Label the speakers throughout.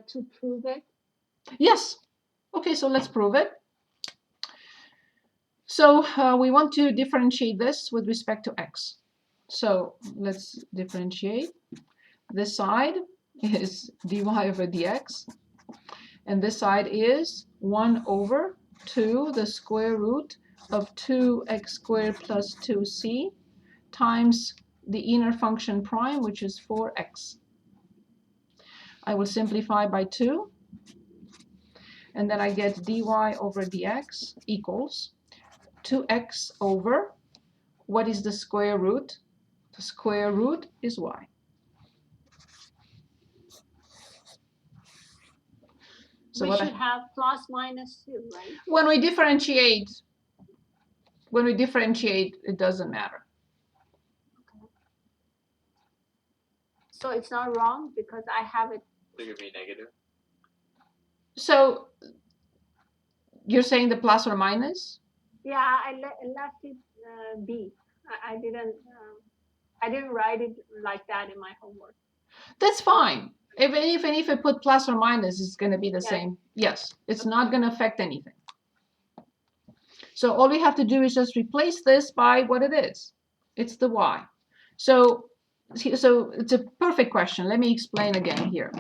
Speaker 1: to prove it?
Speaker 2: Yes. Okay, so let's prove it. So we want to differentiate this with respect to x. So let's differentiate. This side is dy over dx, and this side is 1 over 2 the square root of 2x squared plus 2c times the inner function prime, which is 4x. I will simplify by 2, and then I get dy over dx equals 2x over, what is the square root? The square root is y. So
Speaker 1: we should have plus minus 2, right?
Speaker 2: When we differentiate, it doesn't matter.
Speaker 1: Okay. So it's not wrong because I have it.
Speaker 3: So it could be negative.
Speaker 2: So you're saying the plus or minus?
Speaker 1: Yeah, I left it B. I didn't write it like that in my homework.
Speaker 2: That's fine. Even if I put plus or minus, it's going to be the same. Yes, it's not going to affect anything. So all we have to do is just replace this by what it is. It's the y. So it's a perfect question. Let me explain again here.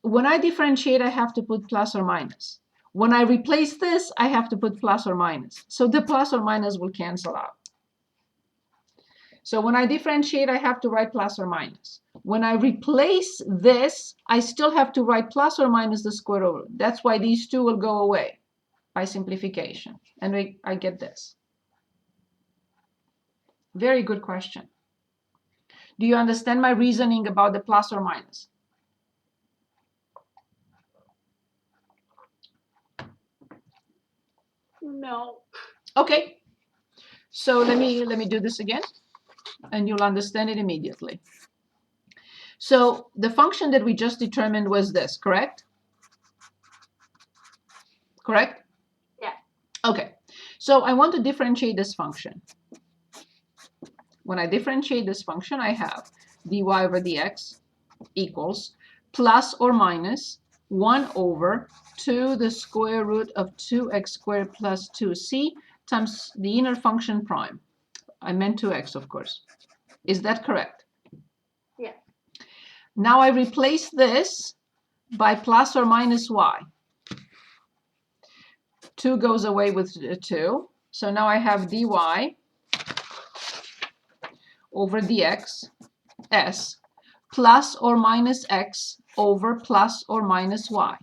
Speaker 2: When I differentiate, I have to put plus or minus. When I replace this, I have to put plus or minus. So the plus or minus will cancel out. So when I differentiate, I have to write plus or minus. When I replace this, I still have to write plus or minus the square root. That's why these two will go away by simplification. And I get this. Very good question. Do you understand my reasoning about the plus or minus?
Speaker 1: No.
Speaker 2: Okay. So let me do this again, and you'll understand it immediately. So the function that we just determined was this, correct? Correct?
Speaker 1: Yeah.
Speaker 2: Okay. So I want to differentiate this function. When I differentiate this function, I have dy over dx equals plus or minus 1 over 2 the square root of 2x squared plus 2c times the inner function prime. I meant 2x, of course. Is that correct?
Speaker 1: Yeah.
Speaker 2: Now I replace this by plus or minus y. 2 goes away with 2. So now I have dy over dx s plus or minus x over plus or minus y.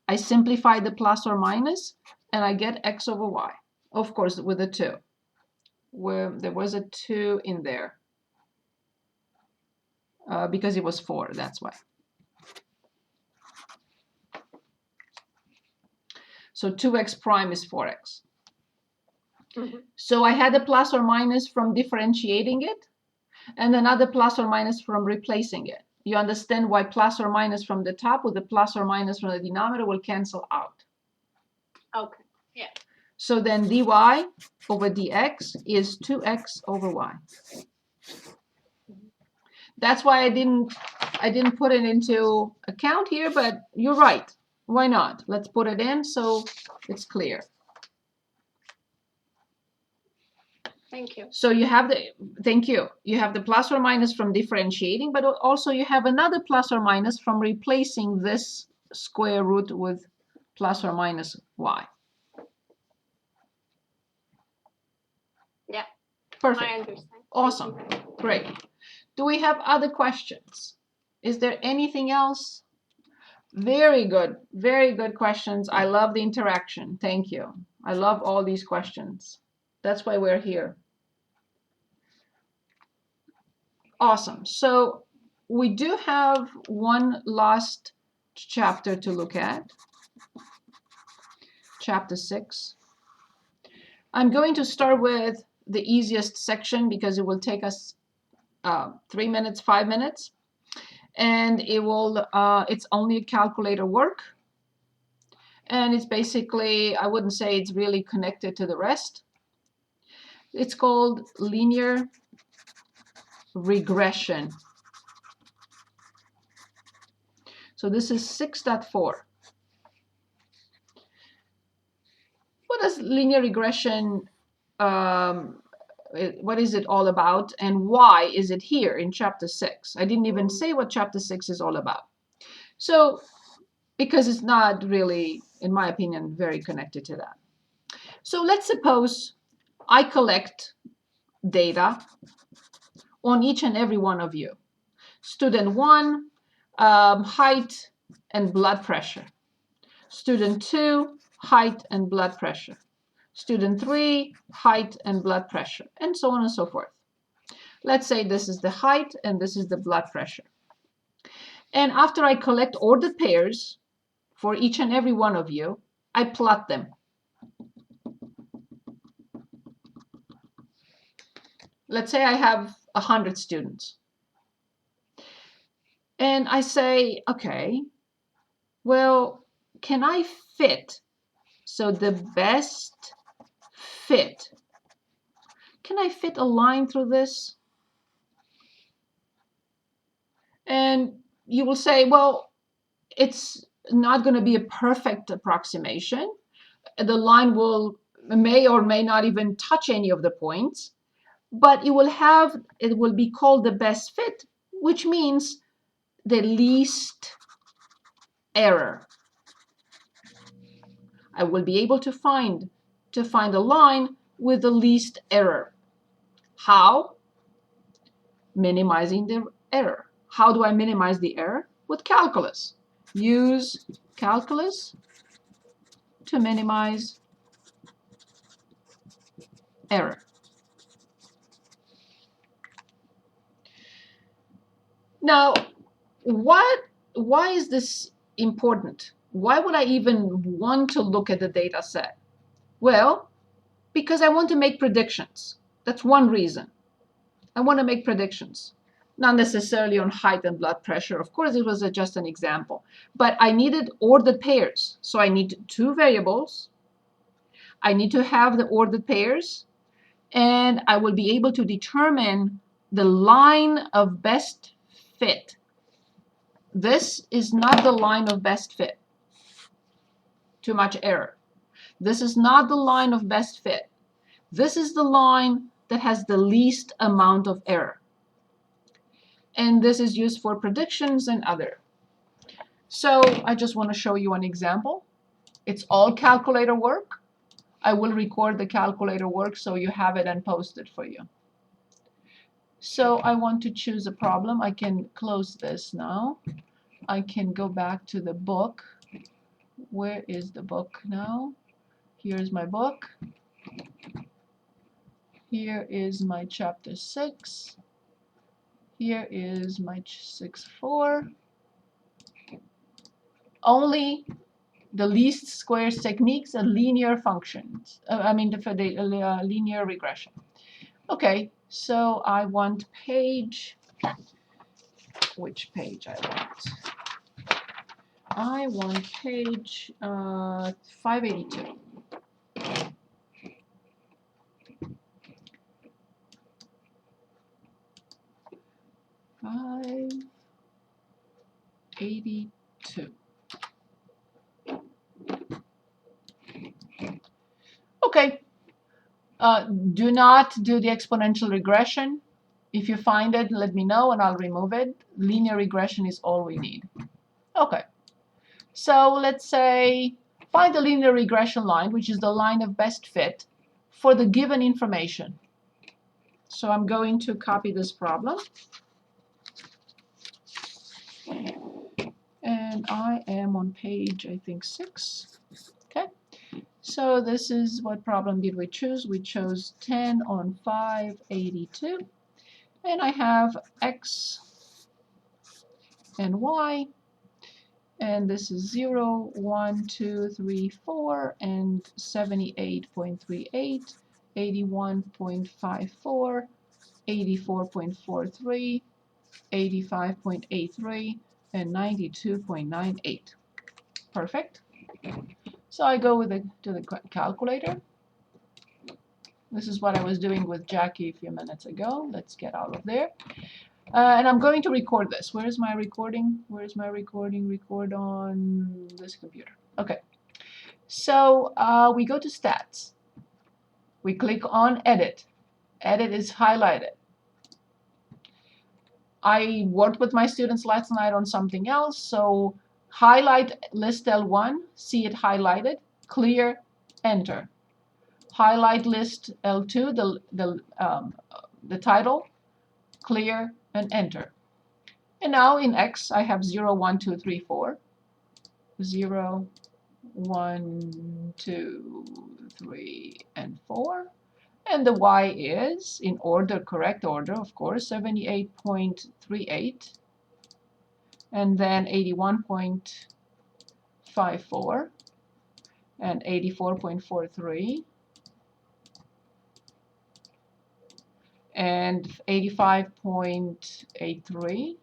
Speaker 2: I simplify the plus or minus, and I get x over y. Of course, with a 2. Where there was a 2 in there. Because it was 4, that's why. So 2x prime is 4x.
Speaker 1: Mm-hmm.
Speaker 2: So I had a plus or minus from differentiating it, and another plus or minus from replacing it. You understand why plus or minus from the top with the plus or minus from the denominator will cancel out.
Speaker 1: Okay, yeah.
Speaker 2: So then dy over dx is 2x over y. That's why I didn't put it into account here, but you're right. Why not? Let's put it in so it's clear.
Speaker 1: Thank you.
Speaker 2: So you have the, thank you. You have the plus or minus from differentiating, but also you have another plus or minus from replacing this square root with plus or minus y.
Speaker 1: Yeah.
Speaker 2: Perfect.
Speaker 1: I understand.
Speaker 2: Awesome. Great. Do we have other questions? Is there anything else? Very good. Very good questions. I love the interaction. Thank you. I love all these questions. That's why we're here. Awesome. So we do have one last chapter to look at. Chapter 6. I'm going to start with the easiest section because it will take us 3 minutes, 5 minutes. And it will, it's only calculator work. And it's basically, I wouldn't say it's really connected to the rest. It's called linear regression. So this is 6.4. What does linear regression, what is it all about, and why is it here in chapter 6? I didn't even say what chapter 6 is all about. So, because it's not really, in my opinion, very connected to that. So let's suppose I collect data on each and every one of you. Student 1, height and blood pressure. Student 2, height and blood pressure. Student 3, height and blood pressure, and so on and so forth. Let's say this is the height and this is the blood pressure. And after I collect ordered pairs for each and every one of you, I plot them. Let's say I have 100 students. And I say, okay, well, can I fit? So the best fit. Can I fit a line through this? And you will say, well, it's not going to be a perfect approximation. The line may or may not even touch any of the points, but it will be called the best fit, which means the least error. I will be able to find a line with the least error. How? Minimizing the error. How do I minimize the error? With calculus. Use calculus to minimize error. Now, why is this important? Why would I even want to look at the data set? Well, because I want to make predictions. That's one reason. I want to make predictions. Not necessarily on height and blood pressure. Of course, it was just an example. But I needed ordered pairs. So I need two variables. I need to have the ordered pairs. And I will be able to determine the line of best fit. This is not the line of best fit. Too much error. This is not the line of best fit. This is the line that has the least amount of error. And this is used for predictions and other. So I just want to show you an example. It's all calculator work. I will record the calculator work so you have it and post it for you. So I want to choose a problem. I can close this now. I can go back to the book. Where is the book now? Here's my book. Here is my chapter 6. Here is my 6.4. Only the least squares techniques and linear functions. For the linear regression. Okay, so I want page. Which page I want? I want page 582. Okay. Do not do the exponential regression. If you find it, let me know and I'll remove it. Linear regression is all we need. Okay. So let's say find the linear regression line, which is the line of best fit for the given information. So I'm going to copy this problem. And I am on page, I think, 6. Okay. So this is what problem did we choose? We chose 10 on 582. And I have x and y. And this is 0, 1, 2, 3, 4, and 78.38, 81.54, 84.43, 85.83, and 92.98. Perfect. So I go to the calculator. This is what I was doing with Jackie a few minutes ago. Let's get out of there. And I'm going to record this. Where's my recording? Where's my recording? Record on this computer. Okay. So we go to stats. We click on edit. Edit is highlighted. I worked with my students last night on something else, so highlight list L1, see it highlighted, clear, enter. Highlight list L2, the title, clear, and enter. And now in X, I have 0, 1, 2, 3, 4. 0, 1, 2, 3, and 4. And the Y is, in order, correct order, of course, 78.38, and then 81.54, and 84.43, and 85.83,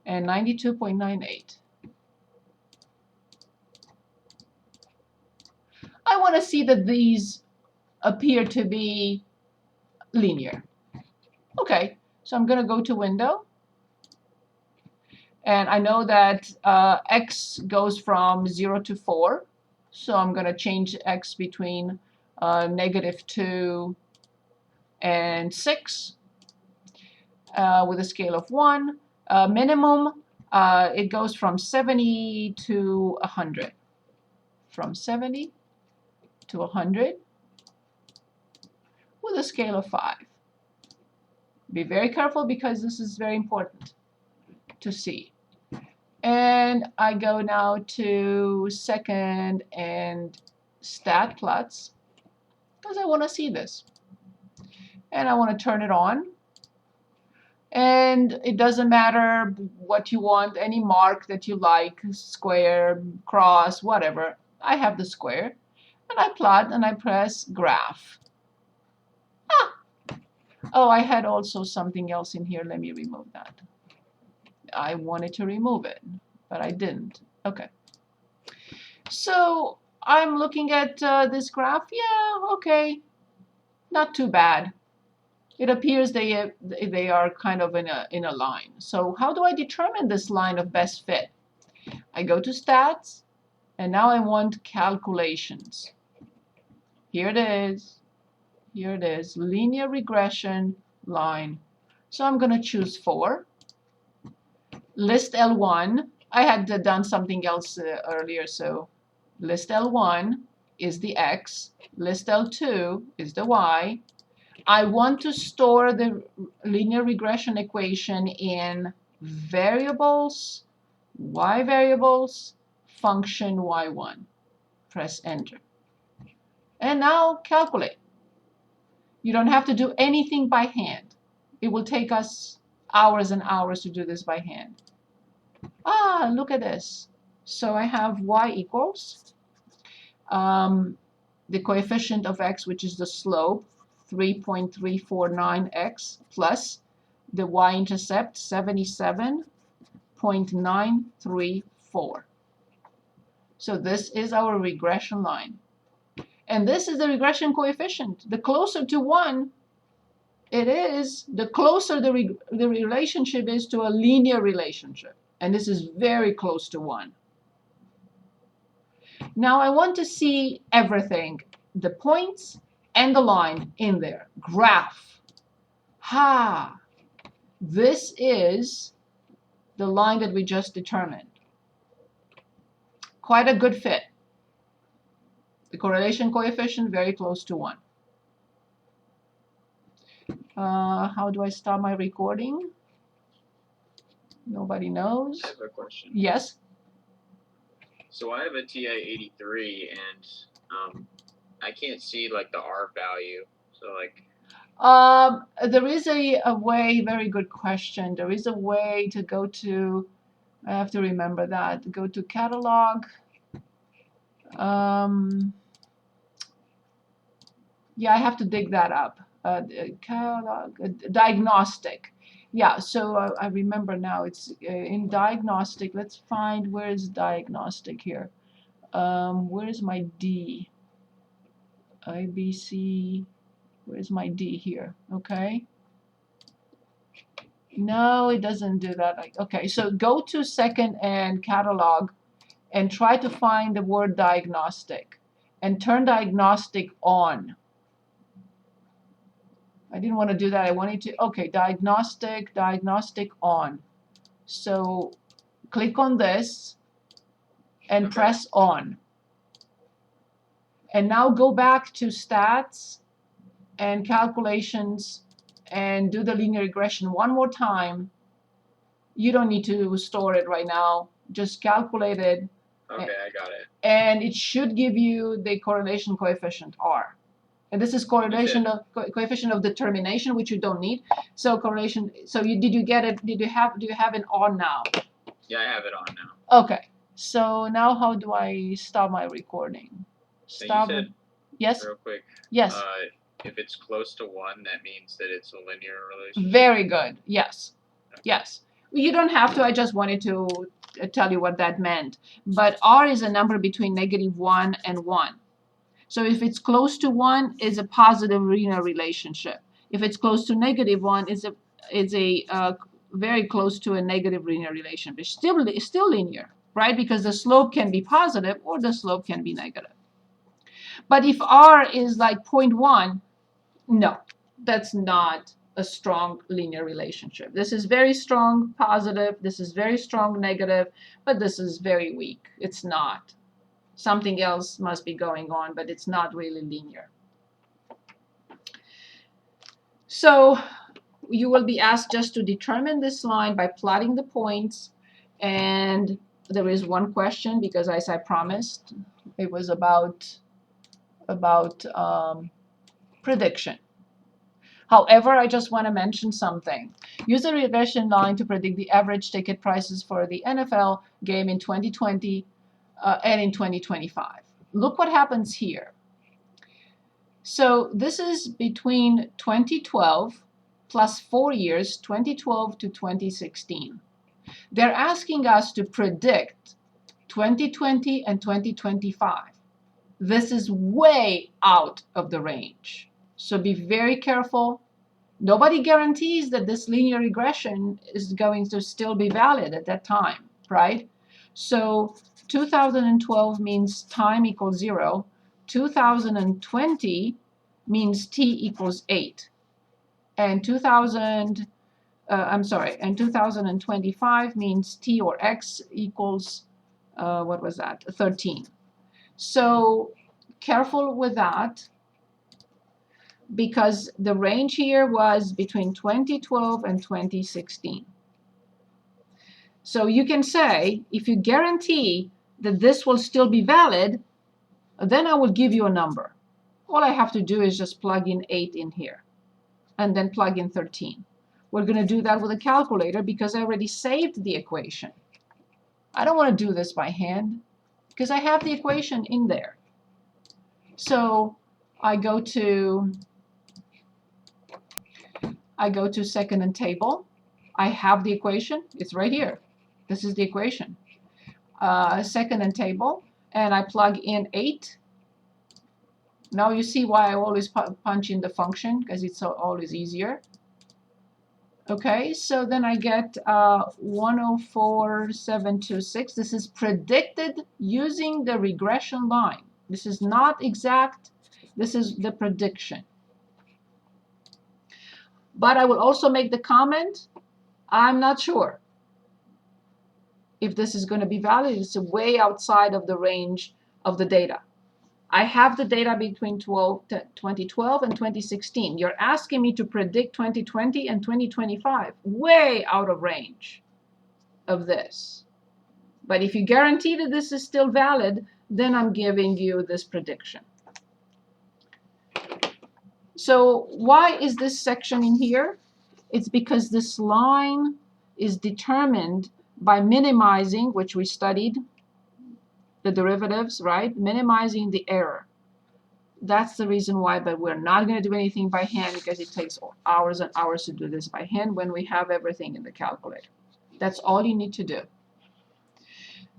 Speaker 2: and 92.98. I want to see that these appear to be linear. Okay, so I'm going to go to Window. And I know that X goes from 0 to 4. So I'm going to change X between -2 and 6 with a scale of 1. Minimum, it goes from 70 to 100. From 70 to 100 with a scale of 5. Be very careful because this is very important to see. And I go now to second and stat plots because I want to see this. And I want to turn it on. And it doesn't matter what you want, any mark that you like, square, cross, whatever. I have the square. And I plot and I press graph. Oh, I had also something else in here. Let me remove that. I wanted to remove it, but I didn't. Okay. So I'm looking at this graph. Yeah, okay. Not too bad. It appears they are kind of in a line. So how do I determine this line of best fit? I go to stats, and now I want calculations. Here it is. Here it is, linear regression line. So I'm going to choose 4. List L1. I had done something else earlier, so list L1 is the X. List L2 is the Y. I want to store the linear regression equation in variables, Y variables, function Y1. Press enter. And now calculate. You don't have to do anything by hand. It will take us hours and hours to do this by hand. Ah, look at this. So I have y equals the coefficient of x, which is the slope, 3.349x, plus the y-intercept, 77.934. So this is our regression line. And this is the regression coefficient. The closer to 1 it is, the closer the relationship is to a linear relationship. And this is very close to 1. Now I want to see everything, the points and the line in there. Graph. Ha! This is the line that we just determined. Quite a good fit. The correlation coefficient very close to 1. How do I stop my recording? Nobody knows.
Speaker 3: I have a question.
Speaker 2: Yes?
Speaker 3: So I have a TI-83 and I can't see like the R value. So like
Speaker 2: there is a way, very good question. There is a way to go to, I have to remember that, go to catalog. Yeah, I have to dig that up. Catalog, diagnostic. Yeah, so I remember now it's in diagnostic. Let's find, where is diagnostic here? Where is my D? IBC, where's my D here? Okay. No, it doesn't do that. Okay, so go to second and catalog and try to find the word diagnostic and turn diagnostic on. I didn't want to do that. I wanted to, okay, diagnostic on. So click on this and
Speaker 3: Okay.
Speaker 2: press on. And now go back to stats and calculations and do the linear regression one more time. You don't need to store it right now. Just calculate it.
Speaker 3: Okay, I got it.
Speaker 2: And it should give you the correlation coefficient R. And this is correlation of coefficient of determination, which you don't need. So correlation. So did you get it? Do you have it on now?
Speaker 3: Yeah, I have it on now.
Speaker 2: Okay. So now how do I stop my recording? Stop.
Speaker 3: So you said,
Speaker 2: yes.
Speaker 3: real quick.
Speaker 2: Yes.
Speaker 3: If it's close to 1, that means that it's a linear relationship.
Speaker 2: Very good. Yes. Yes. You don't have to. I just wanted to tell you what that meant. But R is a number between -1 and 1. So if it's close to 1, it's a positive linear relationship. If it's close to -1, it's a very close to a negative linear relationship. It's still linear, right? Because the slope can be positive or the slope can be negative. But if R is like 0.1, no, that's not a strong linear relationship. This is very strong positive, this is very strong negative, but this is very weak. It's not. Something else must be going on, but it's not really linear. So you will be asked just to determine this line by plotting the points. And there is one question, because as I promised, it was about prediction. However, I just want to mention something. Use a regression line to predict the average ticket prices for the NFL game in 2020 and in 2025. Look what happens here. So this is between 2012 plus 4 years, 2012 to 2016. They're asking us to predict 2020 and 2025. This is way out of the range. So be very careful. Nobody guarantees that this linear regression is going to still be valid at that time, right? So 2012 means time equals 0. 2020 means t equals 8. And 2025 means t or x equals, what was that? 13. So careful with that, because the range here was between 2012 and 2016. So you can say, if you guarantee that this will still be valid, then I will give you a number. All I have to do is just plug in 8 in here, and then plug in 13. We're going to do that with a calculator because I already saved the equation. I don't want to do this by hand because I have the equation in there. So I go to second and table. I have the equation. It's right here. This is the equation. Second and table, and I plug in 8. Now you see why I always punch in the function, because it's always easier. Okay, so then I get 104,726. This is predicted using the regression line. This is not exact. This is the prediction. But I will also make the comment, I'm not sure if this is going to be valid. It's way outside of the range of the data. I have the data between 2012 and 2016. You're asking me to predict 2020 and 2025. Way out of range of this. But if you guarantee that this is still valid, then I'm giving you this prediction. So why is this section in here? It's because this line is determined by minimizing, which we studied, the derivatives, right? Minimizing the error. That's the reason why, but we're not going to do anything by hand because it takes hours and hours to do this by hand when we have everything in the calculator. That's all you need to do.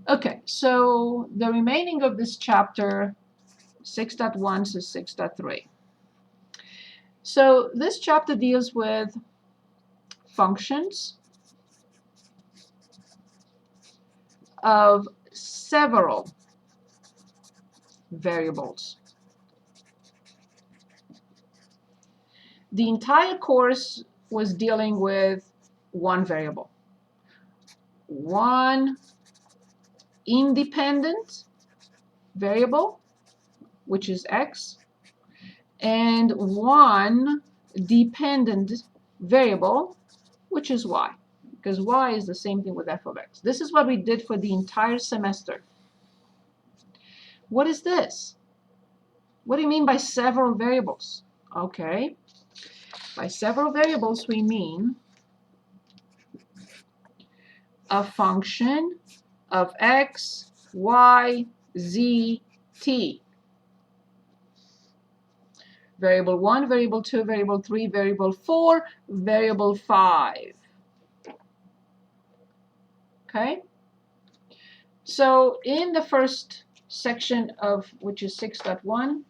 Speaker 2: Okay, so the remaining of this chapter, 6.1 to 6.3. So this chapter deals with functions of several variables. The entire course was dealing with one variable, one independent variable, which is x, and one dependent variable, which is y, because y is the same thing with f of x. This is what we did for the entire semester. What is this? What do you mean by several variables? Okay, by several variables we mean a function of x, y, z, t. Variable 1, variable 2, variable 3, variable 4, variable 5. Okay? So in the first section of which is 6.1,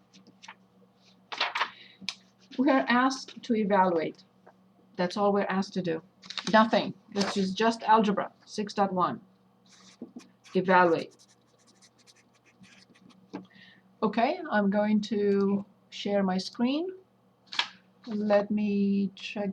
Speaker 2: we are asked to evaluate. That's all we're asked to do. Nothing. This is just algebra. 6.1. Evaluate. Okay, I'm going to share my screen. Let me check